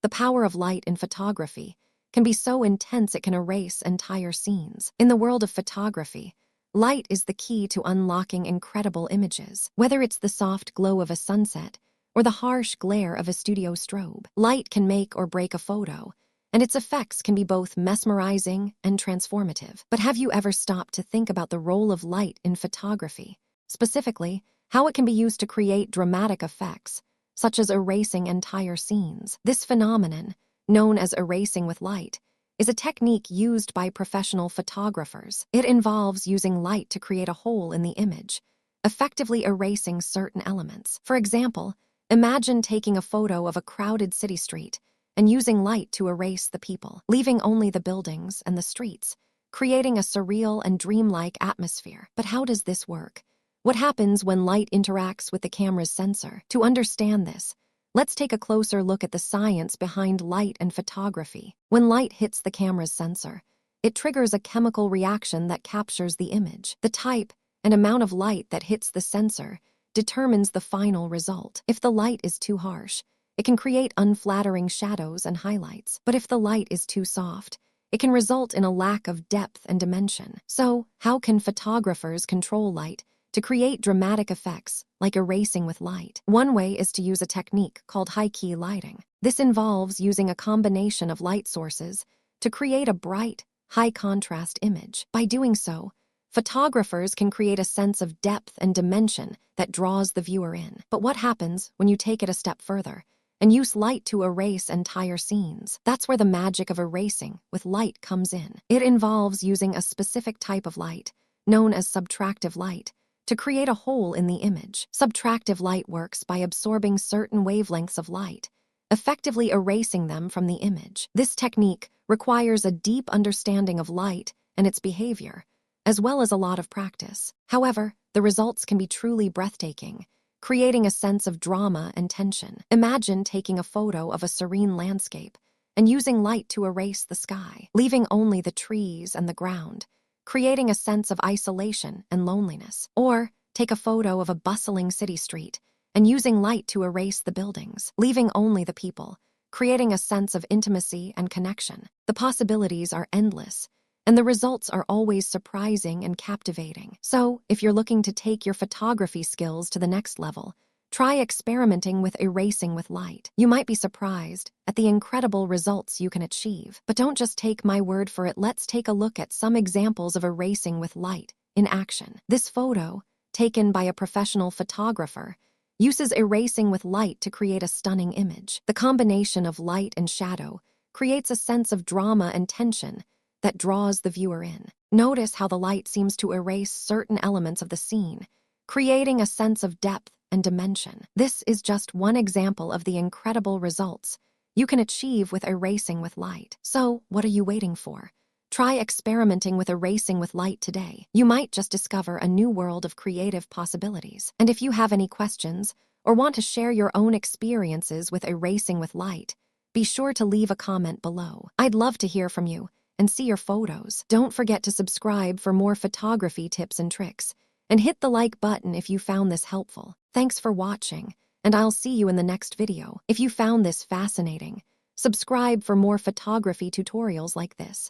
The power of light in photography can be so intense it can erase entire scenes. In the world of photography, light is the key to unlocking incredible images. Whether it's the soft glow of a sunset or the harsh glare of a studio strobe, light can make or break a photo, and its effects can be both mesmerizing and transformative. But have you ever stopped to think about the role of light in photography? Specifically, how it can be used to create dramatic effects, such as erasing entire scenes. This phenomenon, known as erasing with light, is a technique used by professional photographers. It involves using light to create a hole in the image, effectively erasing certain elements. For example, imagine taking a photo of a crowded city street and using light to erase the people, leaving only the buildings and the streets, creating a surreal and dreamlike atmosphere. But how does this work? What happens when light interacts with the camera's sensor? To understand this, let's take a closer look at the science behind light and photography. When light hits the camera's sensor, it triggers a chemical reaction that captures the image. The type and amount of light that hits the sensor determines the final result. If the light is too harsh, it can create unflattering shadows and highlights. But if the light is too soft, it can result in a lack of depth and dimension. So, how can photographers control light to create dramatic effects, like erasing with light? One way is to use a technique called high-key lighting. This involves using a combination of light sources to create a bright, high-contrast image. By doing so, photographers can create a sense of depth and dimension that draws the viewer in. But what happens when you take it a step further and use light to erase entire scenes? That's where the magic of erasing with light comes in. It involves using a specific type of light, known as subtractive light, to create a hole in the image. Subtractive light works by absorbing certain wavelengths of light, effectively erasing them from the image. This technique requires a deep understanding of light and its behavior, as well as a lot of practice. However, the results can be truly breathtaking, creating a sense of drama and tension. Imagine taking a photo of a serene landscape and using light to erase the sky, leaving only the trees and the ground, creating a sense of isolation and loneliness. Or take a photo of a bustling city street and using light to erase the buildings, leaving only the people, creating a sense of intimacy and connection. The possibilities are endless, and the results are always surprising and captivating. So, if you're looking to take your photography skills to the next level, try experimenting with erasing with light. You might be surprised at the incredible results you can achieve. But don't just take my word for it. Let's take a look at some examples of erasing with light in action. This photo, taken by a professional photographer, uses erasing with light to create a stunning image. The combination of light and shadow creates a sense of drama and tension that draws the viewer in. Notice how the light seems to erase certain elements of the scene, creating a sense of depth and dimension. This is just one example of the incredible results you can achieve with erasing with light. So, what are you waiting for? Try experimenting with erasing with light today. You might just discover a new world of creative possibilities. And if you have any questions or want to share your own experiences with erasing with light, be sure to leave a comment below. I'd love to hear from you and see your photos. Don't forget to subscribe for more photography tips and tricks, and hit the like button if you found this helpful. Thanks for watching, and I'll see you in the next video. If you found this fascinating, subscribe for more photography tutorials like this.